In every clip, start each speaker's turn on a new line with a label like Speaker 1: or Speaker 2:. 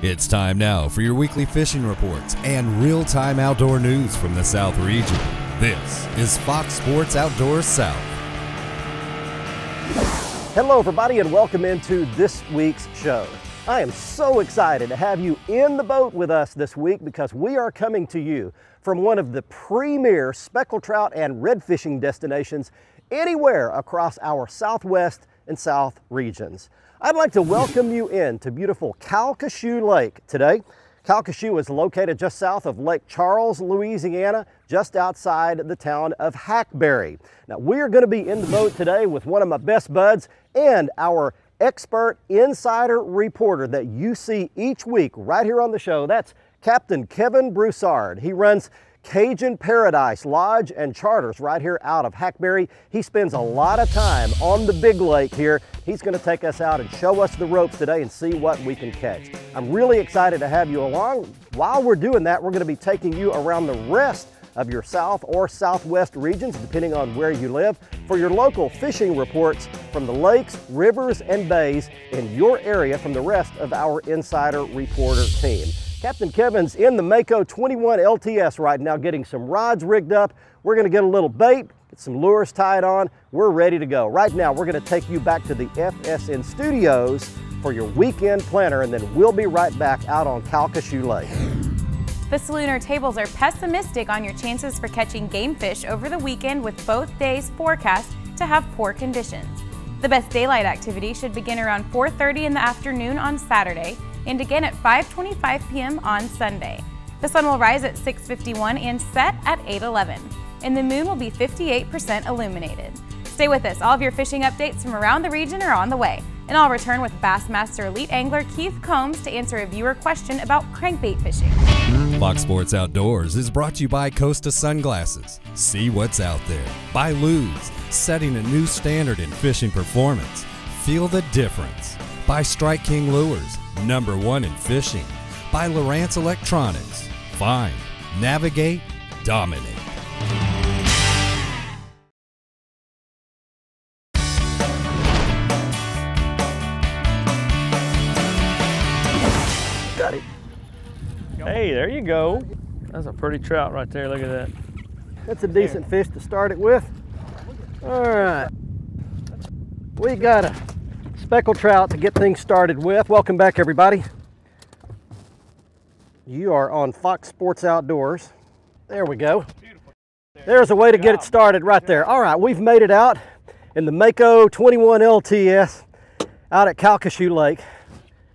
Speaker 1: It's time now for your weekly fishing reports and real-time outdoor news from the South region. This is Fox Sports Outdoors South.
Speaker 2: Hello everybody and welcome into this week's show. I am so excited to have you in the boat with us this week because we are coming to you from one of the premier speckled trout and red fishing destinations anywhere across our southwest and south regions. I'd like to welcome you in to beautiful Calcasieu Lake today. Calcasieu is located just south of Lake Charles, Louisiana, just outside the town of Hackberry. Now, we are going to be in the boat today with one of my best buds and our expert insider reporter that you see each week right here on the show. That's Captain Kevin Broussard. He runs Cajun Paradise Lodge and Charters right here out of Hackberry. He spends a lot of time on the big lake here. He's going to take us out and show us the ropes today and see what we can catch. I'm really excited to have you along. While we're doing that, we're going to be taking you around the rest of your south or southwest regions, depending on where you live, for your local fishing reports from the lakes, rivers, and bays in your area from the rest of our insider reporter team. Captain Kevin's in the Mako 21 LTS right now getting some rods rigged up. We're going to get a little bait, get some lures tied on. We're ready to go. Right now, we're going to take you back to the FSN studios for your weekend planner, and then we'll be right back out on Calcasieu Lake.
Speaker 3: The Salooner tables are pessimistic on your chances for catching game fish over the weekend, with both days forecast to have poor conditions. The best daylight activity should begin around 4:30 in the afternoon on Saturday and again at 5:25 p.m. on Sunday. The sun will rise at 6:51 and set at 8:11, and the moon will be 58% illuminated. Stay with us. All of your fishing updates from around the region are on the way, and I'll return with Bassmaster Elite Angler Keith Combs to answer a viewer question about crankbait fishing.
Speaker 1: Fox Sports Outdoors is brought to you by Costa Sunglasses. See what's out there. By Luz, setting a new standard in fishing performance. Feel the difference. By Strike King Lures, #1 in fishing. By Lowrance Electronics. Find, navigate, dominate.
Speaker 2: Got it.
Speaker 4: Hey, there you go. That's a pretty trout right there. Look at that.
Speaker 2: That's a decent fish to start it with. All right. We got a speckled trout to get things started with. Welcome back, everybody. You are on Fox Sports Outdoors. There we go. There's a way to get it started right there. All right, we've made it out in the Mako 21 LTS out at Calcasieu Lake.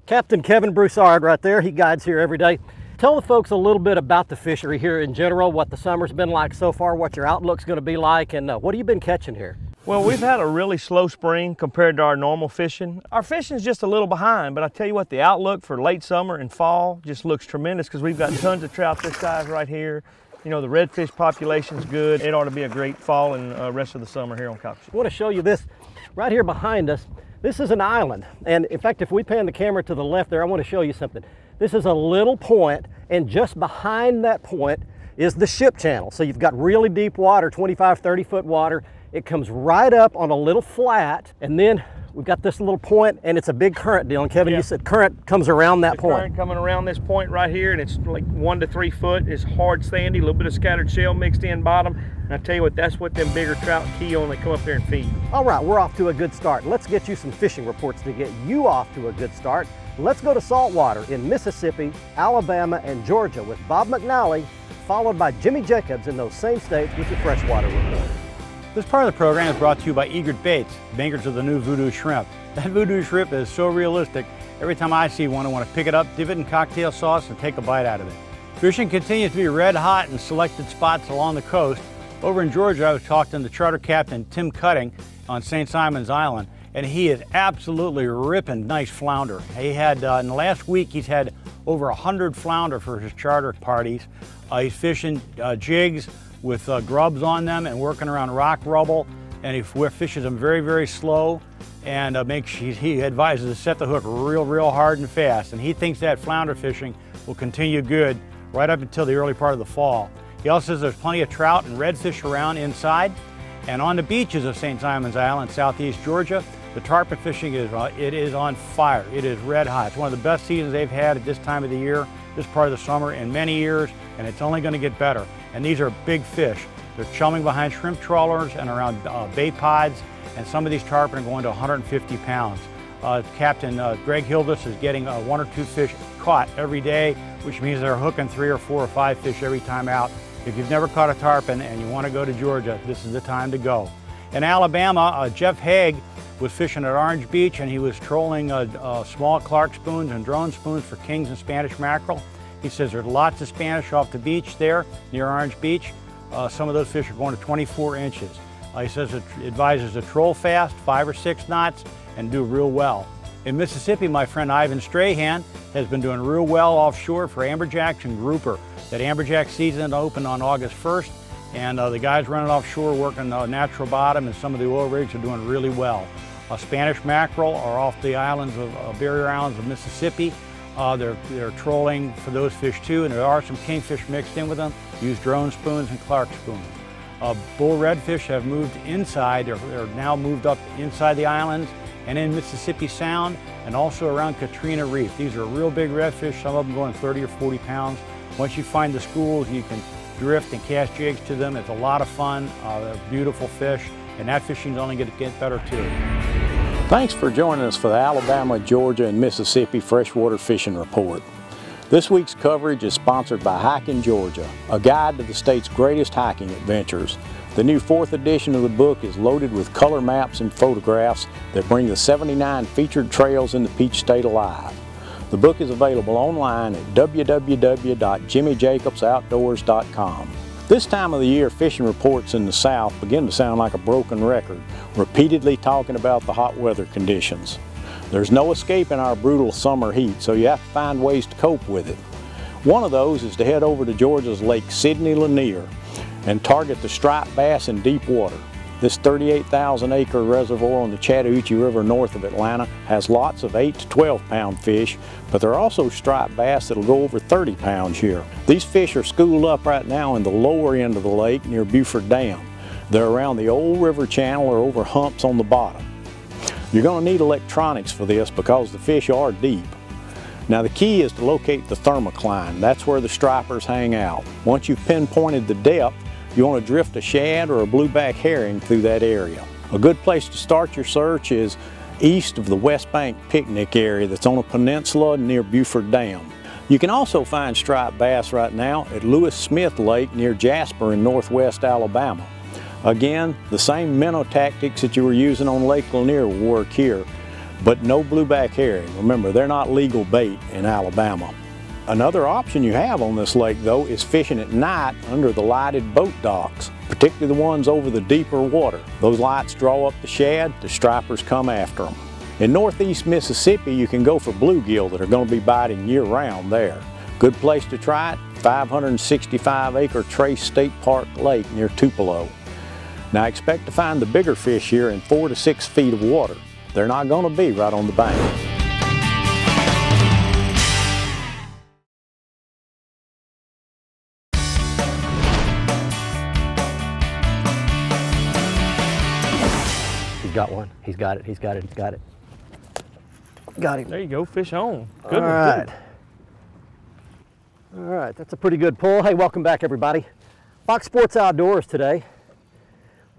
Speaker 2: Captain Kevin Broussard right there. He guides here every day. Tell the folks a little bit about the fishery here in general, what the summer's been like so far, what your outlook's going to be like, and what have you been catching here?
Speaker 4: Well, we've had a really slow spring compared to our normal fishing. Our fishing's just a little behind, but I tell you what, the outlook for late summer and fall just looks tremendous because we've got tons of trout this size right here. You know, the redfish population's good. It ought to be a great fall and rest of the summer here on Calcasieu.
Speaker 2: I want to show you this right here behind us. This is an island, and in fact, if we pan the camera to the left there, I want to show you something. This is a little point, and just behind that point is the ship channel. So you've got really deep water, 25, 30-foot water. It comes right up on a little flat, and then we've got this little point, and it's a big current deal. And Kevin, you said current comes around that point.
Speaker 4: Current coming around this point right here, and it's like 1 to 3 foot. It's hard sandy, a little bit of scattered shell mixed in bottom. And I tell you what, that's what them bigger trout key on. They come up here and feed.
Speaker 2: All right, we're off to a good start. Let's get you some fishing reports to get you off to a good start. Let's go to saltwater in Mississippi, Alabama, and Georgia with Bob McNally, followed by Jimmy Jacobs in those same states with your freshwater report.
Speaker 5: This part of the program is brought to you by Egret Baits, makers of the new Voodoo Shrimp. That Voodoo Shrimp is so realistic, every time I see one, I want to pick it up, dip it in cocktail sauce, and take a bite out of it. Fishing continues to be red hot in selected spots along the coast. Over in Georgia, I was talking to Charter Captain Tim Cutting on St. Simon's Island, and he is absolutely ripping nice flounder. He had, in the last week, he's had over 100 flounder for his charter parties. He's fishing jigs with grubs on them and working around rock rubble, and he fishes them very, very slow, and he advises to set the hook real hard and fast, and he thinks that flounder fishing will continue good right up until the early part of the fall. He also says there's plenty of trout and redfish around inside, and on the beaches of St. Simon's Island, southeast Georgia, The tarpon fishing is on fire. It is red hot. It's one of the best seasons they've had at this time of the year, this part of the summer, in many years, and it's only going to get better. And these are big fish. They're chumming behind shrimp trawlers and around bait pods, and some of these tarpon are going to 150 pounds. Captain Greg Hildas is getting 1 or 2 fish caught every day, which means they're hooking 3 or 4 or 5 fish every time out. If you've never caught a tarpon and you want to go to Georgia, this is the time to go. In Alabama, Jeff Haig was fishing at Orange Beach, and he was trolling small Clark spoons and drone spoons for kings and Spanish mackerel. He says there's lots of Spanish off the beach there near Orange Beach. Some of those fish are going to 24 inches. He says it advises to troll fast, 5 or 6 knots, and do real well. In Mississippi, my friend Ivan Strahan has been doing real well offshore for amberjacks and grouper. That amberjack season opened on August 1st, and the guys running offshore working natural bottom, and some of the oil rigs are doing really well. Spanish mackerel are off the islands of barrier islands of Mississippi. They're trolling for those fish too, and there are some kingfish mixed in with them. Use drone spoons and Clark spoons. Bull redfish have moved inside. They're now moved up inside the islands and in Mississippi Sound, and also around Katrina Reef. These are real big redfish, some of them going 30 or 40 pounds. Once you find the schools, you can drift and cast jigs to them. It's a lot of fun. They're beautiful fish, and that fishing is only going to get better too.
Speaker 6: Thanks for joining us for the Alabama, Georgia, and Mississippi Freshwater Fishing Report. This week's coverage is sponsored by Hiking Georgia, a guide to the state's greatest hiking adventures. The new 4th edition of the book is loaded with color maps and photographs that bring the 79 featured trails in the Peach State alive. The book is available online at www.jimmyjacobsoutdoors.com. This time of the year, fishing reports in the South begin to sound like a broken record, repeatedly talking about the hot weather conditions. There's no escaping our brutal summer heat, so you have to find ways to cope with it. One of those is to head over to Georgia's Lake Sidney Lanier and target the striped bass in deep water. This 38,000-acre reservoir on the Chattahoochee River north of Atlanta has lots of 8 to 12-pound fish, but there are also striped bass that'll go over 30 pounds here. These fish are schooled up right now in the lower end of the lake near Buford Dam. They're around the old river channel or over humps on the bottom. You're going to need electronics for this because the fish are deep. Now the key is to locate the thermocline. That's where the stripers hang out. Once you've pinpointed the depth, you want to drift a shad or a blueback herring through that area. A good place to start your search is east of the West Bank picnic area that's on a peninsula near Buford Dam. You can also find striped bass right now at Lewis Smith Lake near Jasper in northwest Alabama. Again, the same minnow tactics that you were using on Lake Lanier will work here, but no blueback herring. Remember, they're not legal bait in Alabama. Another option you have on this lake, though, is fishing at night under the lighted boat docks, particularly the ones over the deeper water. Those lights draw up the shad, the stripers come after them. In northeast Mississippi, you can go for bluegill that are going to be biting year-round there. Good place to try it, 565-acre Trace State Park Lake near Tupelo. Now expect to find the bigger fish here in 4 to 6 feet of water. They're not going to be right on the bank.
Speaker 2: He's got one. He's got it. He's got it. He's got it. Got him.
Speaker 4: There you go. Fish on. Good one.
Speaker 2: All right.
Speaker 4: Good.
Speaker 2: All right. That's a pretty good pull. Hey, welcome back, everybody. Fox Sports Outdoors today.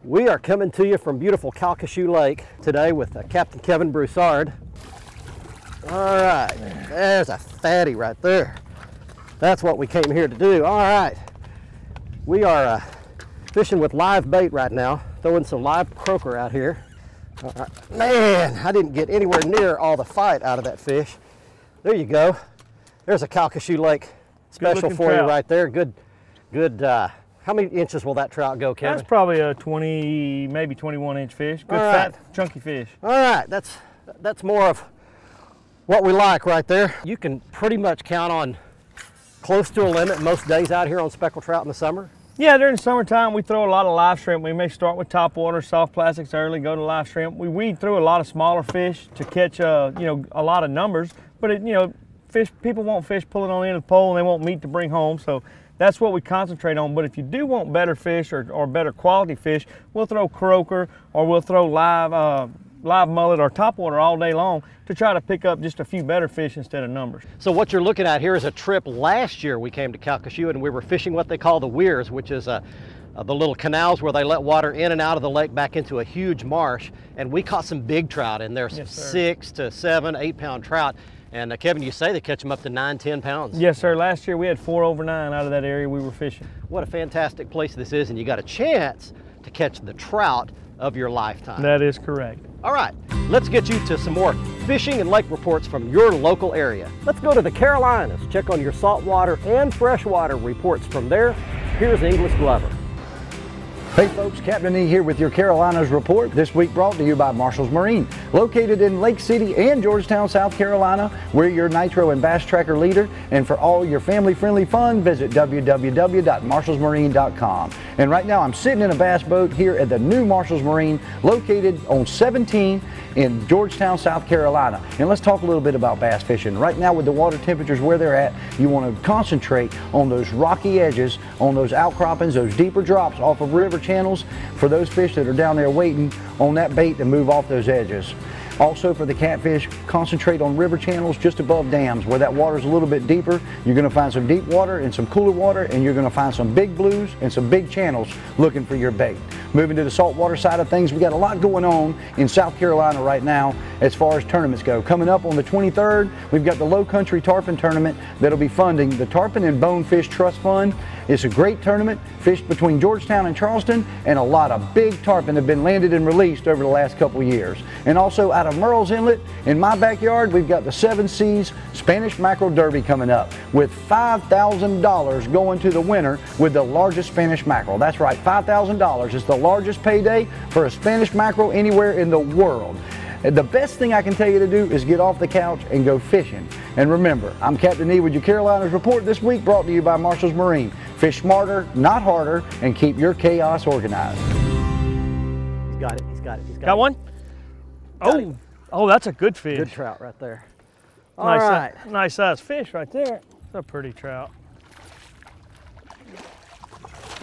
Speaker 2: We are coming to you from beautiful Calcasieu Lake today with Captain Kevin Broussard. All right. There's a fatty right there. That's what we came here to do. All right. We are fishing with live bait right now. Throwing some live croaker out here. Man, I didn't get anywhere near all the fight out of that fish. There you go. There's a Calcasieu Lake special for you right there. Good. How many inches will that trout go, Kevin?
Speaker 4: That's probably a 20, maybe 21-inch fish. Good fat, chunky fish.
Speaker 2: All right, that's more of what we like right there. You can pretty much count on close to a limit most days out here on speckled trout in the summer.
Speaker 4: Yeah, during the summertime, we throw a lot of live shrimp. We may start with topwater, soft plastics early, go to live shrimp. We weed through a lot of smaller fish to catch, a lot of numbers. But people won't fish pulling on the end of the pole, and they won't meat to bring home. So that's what we concentrate on. But if you do want better fish or better quality fish, we'll throw croaker or we'll throw live live mullet or topwater all day long to try to pick up just a few better fish instead of numbers.
Speaker 2: So what you're looking at here is a trip last year we came to Calcasieu and we were fishing what they call the weirs, which is the little canals where they let water in and out of the lake back into a huge marsh. And we caught some big trout in there,
Speaker 4: Yes, sir.
Speaker 2: 6 to 7, 8 pound trout. And Kevin, you say they catch them up to 9, 10 pounds.
Speaker 4: Yes, sir. Last year we had 4 over 9 out of that area we were fishing.
Speaker 2: What a fantastic place this is, and you got a chance to catch the trout of your lifetime.
Speaker 4: That is correct.
Speaker 2: All right, let's get you to some more fishing and lake reports from your local area. Let's go to the Carolinas, check on your saltwater and freshwater reports from there. Here's English Glover.
Speaker 7: Hey folks, Captain E here with your Carolinas report, this week brought to you by Marshall's Marine. Located in Lake City and Georgetown, South Carolina, we're your nitro and bass tracker leader, and for all your family-friendly fun, visit www.marshallsmarine.com. And right now I'm sitting in a bass boat here at the new Marshall's Marine, located on 17 in Georgetown, South Carolina. And let's talk a little bit about bass fishing. Right now with the water temperatures where they're at, you want to concentrate on those rocky edges, on those outcroppings, those deeper drops off of river channels for those fish that are down there waiting on that bait to move off those edges. Also for the catfish, concentrate on river channels just above dams where that water is a little bit deeper. You're going to find some deep water and some cooler water, and you're going to find some big blues and some big channels looking for your bait. Moving to the saltwater side of things, we got a lot going on in South Carolina right now as far as tournaments go. Coming up on the 23rd, we've got the Low Country Tarpon Tournament that'll be funding the Tarpon and Bonefish Trust Fund. It's a great tournament, fished between Georgetown and Charleston, and a lot of big tarpon have been landed and released over the last couple of years. And also out of Merle's Inlet, in my backyard, we've got the 7 Seas Spanish Mackerel Derby coming up, with $5,000 going to the winner with the largest Spanish mackerel. That's right, $5,000 is the largest payday for a Spanish mackerel anywhere in the world. And the best thing I can tell you to do is get off the couch and go fishing. And remember, I'm Captain E with your Carolinas report this week, brought to you by Marshall's Marine. Fish smarter, not harder, and keep your chaos organized.
Speaker 2: He's got it, he's got it, he's got it.
Speaker 4: Got one?
Speaker 2: Got it.
Speaker 4: Oh, that's a good fish.
Speaker 2: Good trout right there. All
Speaker 4: Nice,
Speaker 2: right.
Speaker 4: nice size fish right there. It's a pretty trout.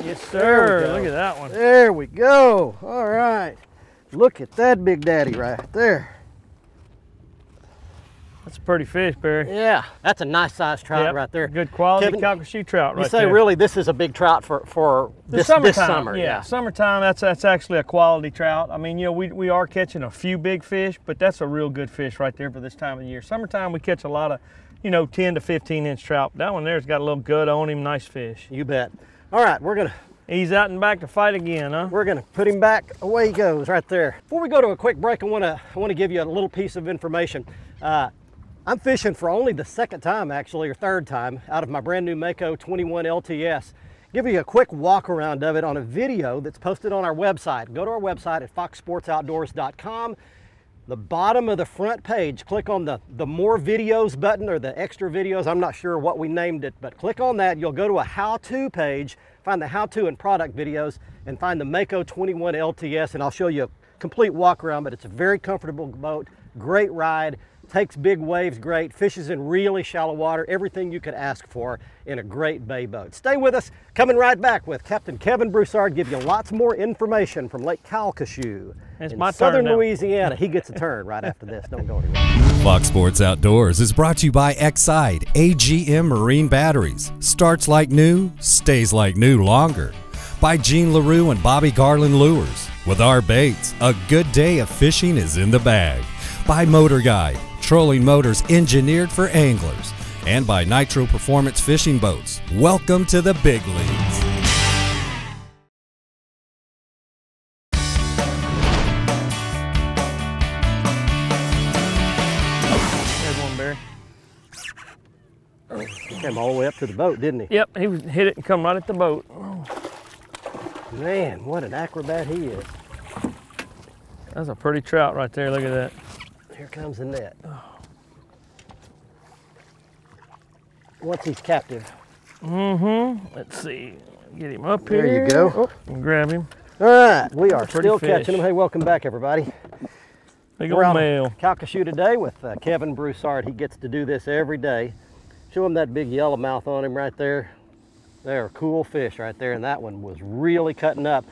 Speaker 4: Yes,
Speaker 2: There we
Speaker 4: sir.
Speaker 2: go.
Speaker 4: Look at that one.
Speaker 2: There we go. All right. Look at that big daddy right there.
Speaker 4: That's a pretty fish, Barry.
Speaker 2: Yeah, that's a nice sized trout
Speaker 4: Yep,
Speaker 2: right there.
Speaker 4: Good quality
Speaker 2: Kevin,
Speaker 4: Calcasieu trout right
Speaker 2: you say
Speaker 4: there.
Speaker 2: really this is a big trout for this summer.
Speaker 4: Yeah, summertime, that's actually a quality trout. I mean, you know, we are catching a few big fish, but that's a real good fish right there for this time of year. Summertime, we catch a lot of, you know, 10 to 15 inch trout. That one there's got a little gut on him, nice fish.
Speaker 2: You bet. All right, we're gonna
Speaker 4: He's out and back to fight again, huh?
Speaker 2: We're gonna put him back, away he goes right there. Before we go to a quick break, I wanna give you a little piece of information. I'm fishing for only the second time actually, or third time, out of my brand new Mako 21 LTS. Give you a quick walk around of it on a video that's posted on our website. Go to our website at foxsportsoutdoors.com. The bottom of the front page, click on the more videos button or the extra videos. I'm not sure what we named it, but click on that. You'll go to a how-to page, find the how-to and product videos, and find the Mako 21 LTS, and I'll show you a complete walk around, but it's a very comfortable boat, great ride, takes big waves great, fishes in really shallow water, everything you could ask for in a great bay boat. Stay with us, coming right back with Captain Kevin Broussard, give you lots more information from Lake Calcasieu
Speaker 4: It's
Speaker 2: in
Speaker 4: my turn
Speaker 2: southern
Speaker 4: now.
Speaker 2: Louisiana. He gets a turn right after this, don't go anywhere.
Speaker 1: Fox Sports Outdoors is brought to you by Exide AGM Marine Batteries. Starts like new, stays like new longer. By Gene LaRue and Bobby Garland Lures. With our baits, a good day of fishing is in the bag. By Motor Guide, trolling motors engineered for anglers. And by Nitro Performance Fishing Boats. Welcome to the big leagues.
Speaker 4: There's one, Barry.
Speaker 2: He came all the way up to the boat, didn't he?
Speaker 4: Yep, he hit it and come right at the boat.
Speaker 2: Man, what an acrobat he is.
Speaker 4: That's a pretty trout right there. Look at that.
Speaker 2: Here comes the net. Once he's captive.
Speaker 4: Let's see. Get him up
Speaker 2: There
Speaker 4: here.
Speaker 2: you go.
Speaker 4: Oh, and grab him.
Speaker 2: All right, we are
Speaker 4: Pretty
Speaker 2: still
Speaker 4: fish.
Speaker 2: catching them. Hey, welcome back, everybody.
Speaker 4: Big
Speaker 2: We're
Speaker 4: old
Speaker 2: on
Speaker 4: male.
Speaker 2: Calcasieu today with Kevin Broussard. He gets to do this every day. Show him that big yellowmouth on him right there. They're cool fish right there, and that one was really cutting up.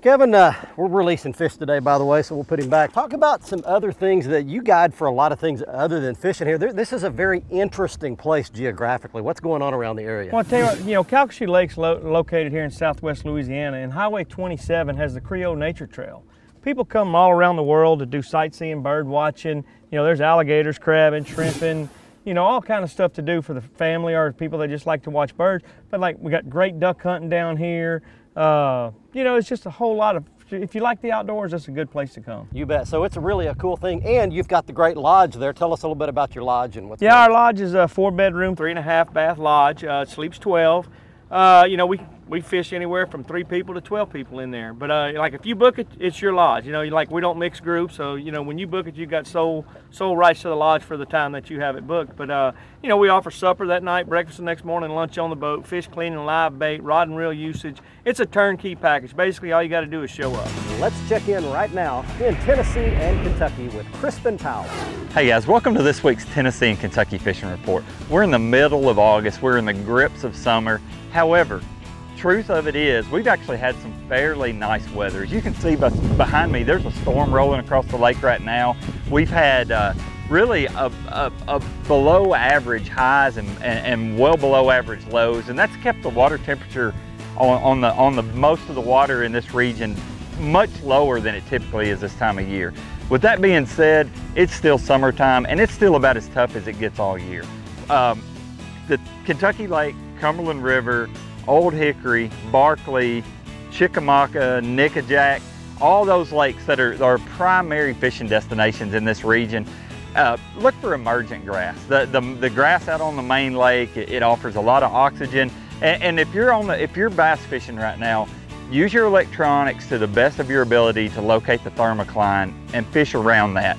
Speaker 2: Kevin, we're releasing fish today, by the way, so we'll put him back. Talk about some other things that you guide for a lot of things other than fishing here. This is a very interesting place geographically. What's going on around the area?
Speaker 4: Well, I'll tell you what, you know, Calcasieu Lake's located here in southwest Louisiana, and Highway 27 has the Creole Nature Trail. People come all around the world to do sightseeing, bird watching. You know, there's alligators, crabbing, shrimping, you know, all kind of stuff to do for the family or people that just like to watch birds. But like, we got great duck hunting down here. You know, it's just a whole lot of, if you like the outdoors, that's a good place to come.
Speaker 2: You bet. So it's really a cool thing. And you've got the great lodge there. Tell us a little bit about your lodge and what's going on.
Speaker 4: Our lodge is a 4-bedroom, 3.5 bath lodge. It sleeps 12. You know, we fish anywhere from 3 people to 12 people in there. But like if you book it, it's your lodge. You know, like we don't mix groups. So, you know, when you book it, you got sole rights to the lodge for the time that you have it booked. But, you know, we offer supper that night, breakfast the next morning, lunch on the boat, fish cleaning, live bait, rod and reel usage. It's a turnkey package. Basically, all you got to do is show up.
Speaker 2: Let's check in right now in Tennessee and Kentucky with Crispin Powell.
Speaker 8: Hey guys, welcome to this week's Tennessee and Kentucky Fishing Report. We're in the middle of August. We're in the grips of summer. However, truth of it is, we've actually had some fairly nice weather. As you can see behind me, there's a storm rolling across the lake right now. We've had really a below average highs and well below average lows, and that's kept the water temperature on the most of the water in this region much lower than it typically is this time of year. With that being said, it's still summertime and it's still about as tough as it gets all year. The Kentucky Lake, Cumberland River, Old Hickory, Barkley, Chickamauga, Nickajack, all those lakes that are primary fishing destinations in this region, look for emergent grass. The grass out on the main lake, it offers a lot of oxygen. And if you're bass fishing right now, use your electronics to the best of your ability to locate the thermocline and fish around that.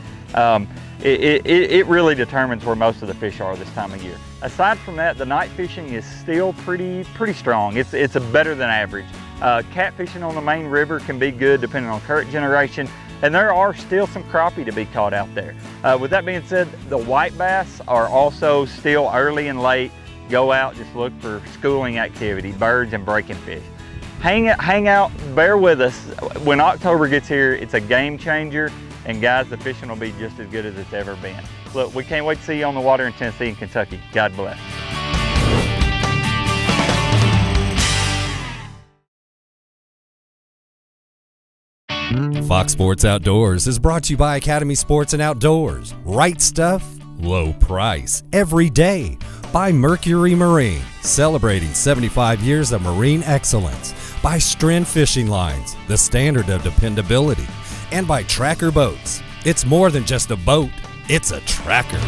Speaker 8: It really determines where most of the fish are this time of year. Aside from that, the night fishing is still pretty strong. It's a better than average. Catfishing on the main river can be good depending on current generation, and there are still some crappie to be caught out there. With that being said, the white bass are also still early and late. Go out, just look for schooling activity, birds and breaking fish. Hang out, bear with us. When October gets here, it's a game changer, and guys, the fishing will be just as good as it's ever been. Look, we can't wait to see you on the water in Tennessee and Kentucky. God bless.
Speaker 1: Fox Sports Outdoors is brought to you by Academy Sports and Outdoors. Right stuff, low price, every day. By Mercury Marine, celebrating 75 years of marine excellence. By Stren Fishing Lines, the standard of dependability. And by Tracker Boats. It's more than just a boat, it's a tracker.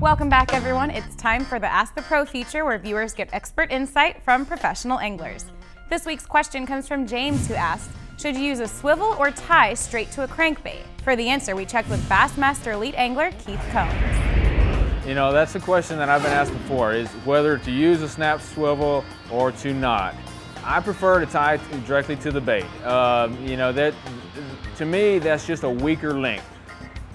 Speaker 3: Welcome back, everyone. It's time for the Ask the Pro feature, where viewers get expert insight from professional anglers. This week's question comes from James, who asked, should you use a swivel or tie straight to a crankbait? For the answer, we checked with Bassmaster Elite Angler Keith Combs.
Speaker 9: You know, that's a question that I've been asked before, is whether to use a snap swivel or to not. I prefer to tie directly to the bait. You know, that to me, that's just a weaker link.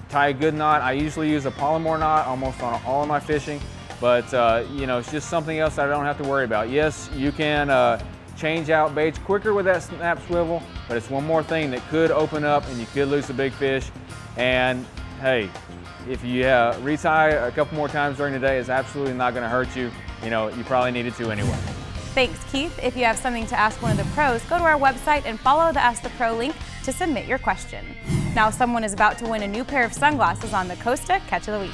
Speaker 9: Tie a good knot. I usually use a polymer knot almost on all of my fishing, but you know, it's just something else that I don't have to worry about. Yes, you can change out baits quicker with that snap swivel, but it's one more thing that could open up and you could lose a big fish. And hey, if you retie a couple more times during the day, it's absolutely not going to hurt you. You know, you probably needed to anyway.
Speaker 3: Thanks, Keith. If you have something to ask one of the pros, go to our website and follow the Ask the Pro link to submit your question. Now someone is about to win a new pair of sunglasses on the Costa Catch of the Week.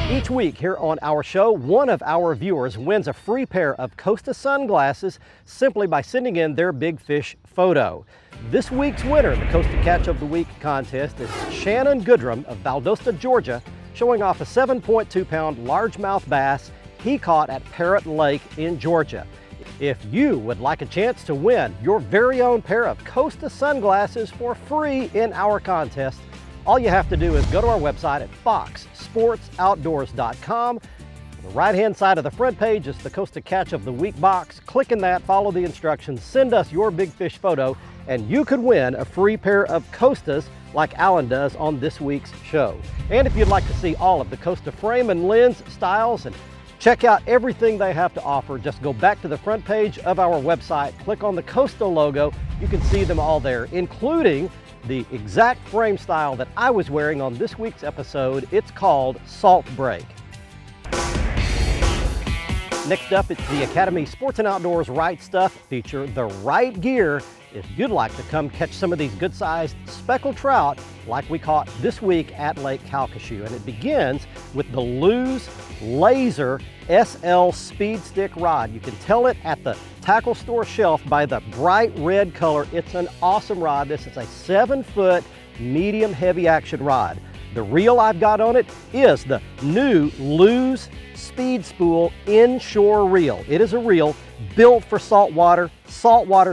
Speaker 2: Each week here on our show, one of our viewers wins a free pair of Costa sunglasses simply by sending in their big fish photo. This week's winner in the Costa Catch of the Week contest is Shannon Goodrum of Valdosta, Georgia, showing off a 7.2-pound largemouth bass he caught at Parrot Lake in Georgia. If you would like a chance to win your very own pair of Costa sunglasses for free in our contest, all you have to do is go to our website at foxsportsoutdoors.com. On the right-hand side of the front page is the Costa Catch of the Week box. Click in that, follow the instructions, send us your big fish photo, and you could win a free pair of Costas like Alan does on this week's show. And if you'd like to see all of the Costa frame and lens styles and Check out everything they have to offer. Just go back to the front page of our website, click on the Costa logo. You can see them all there, including the exact frame style that I was wearing on this week's episode. It's called Salt Break. Next up, it's the Academy Sports and Outdoors Right Stuff feature, the right gear if you'd like to come catch some of these good-sized speckled trout like we caught this week at Lake Calcasieu. And it begins with the Lew's Laser SL Speed Stick rod. You can tell it at the tackle store shelf by the bright red color. It's an awesome rod. This is a 7-foot medium heavy action rod. The reel I've got on it is the new Lew's Speed Spool inshore reel. It is a reel built for saltwater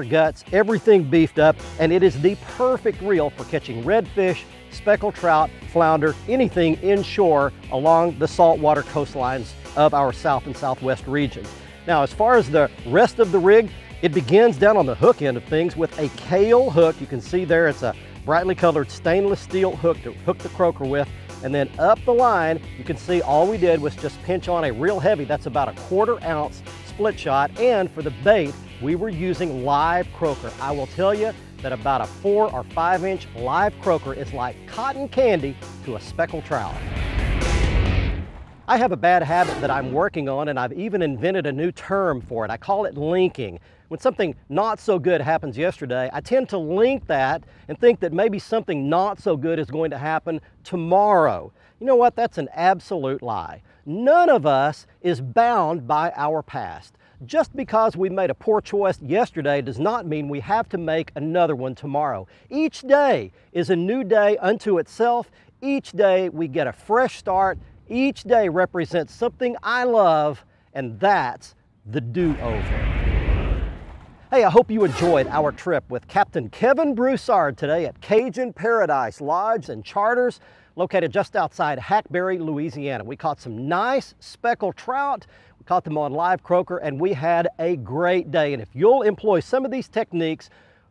Speaker 2: guts, everything beefed up, and it is the perfect reel for catching redfish, speckled trout, flounder, anything inshore along the saltwater coastlines of our south and southwest regions. Now, as far as the rest of the rig, it begins down on the hook end of things with a Kale hook. You can see there it's a brightly colored stainless steel hook to hook the croaker with. And then up the line, you can see all we did was just pinch on a real heavy, that's about a 1/4 ounce split shot. And for the bait, we were using live croaker. I will tell you that about a 4 or 5 inch live croaker is like cotton candy to a speckled trout. I have a bad habit that I'm working on, and I've even invented a new term for it. I call it linking. When something not so good happens yesterday, I tend to link that and think that maybe something not so good is going to happen tomorrow. You know what? That's an absolute lie. None of us is bound by our past. Just because we made a poor choice yesterday does not mean we have to make another one tomorrow. Each day is a new day unto itself. Each day we get a fresh start. Each day represents something I love, and that's the do-over. Hey, I hope you enjoyed our trip with Captain Kevin Broussard today at Cajun Paradise Lodge and Charters, located just outside Hackberry, Louisiana. We caught some nice speckled trout. We caught them on live croaker, and we had a great day. And if you'll employ some of these techniques,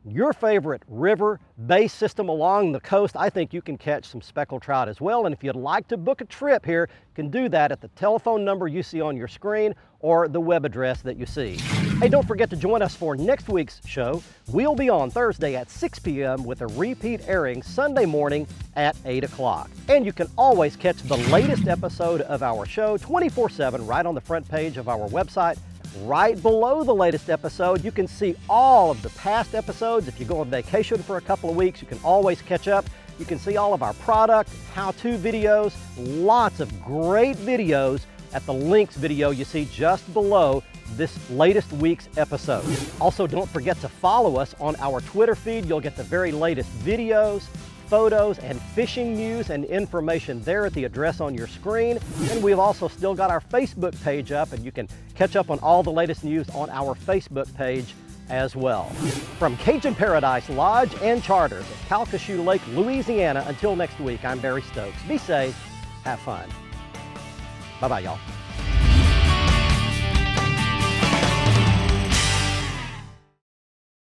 Speaker 2: your favorite river-based system along the coast, I think you can catch some speckled trout as well. And if you'd like to book a trip here, you can do that at the telephone number you see on your screen or the web address that you see. Hey, don't forget to join us for next week's show. We'll be on Thursday at 6 p.m. with a repeat airing Sunday morning at 8 o'clock. And you can always catch the latest episode of our show 24/7 right on the front page of our website. Right below the latest episode, you can see all of the past episodes. If you go on vacation for a couple of weeks, you can always catch up. You can see all of our product, how-to videos, lots of great videos at the links video you see just below this latest week's episode. Also, don't forget to follow us on our Twitter feed. You'll get the very latest videos, photos, and fishing news and information there at the address on your screen. And we've also still got our Facebook page up, and you can catch up on all the latest news on our Facebook page as well. From Cajun Paradise Lodge and Charters at Calcasieu Lake, Louisiana, until next week, I'm Barry Stokes. Be safe, have fun. Bye-bye, y'all.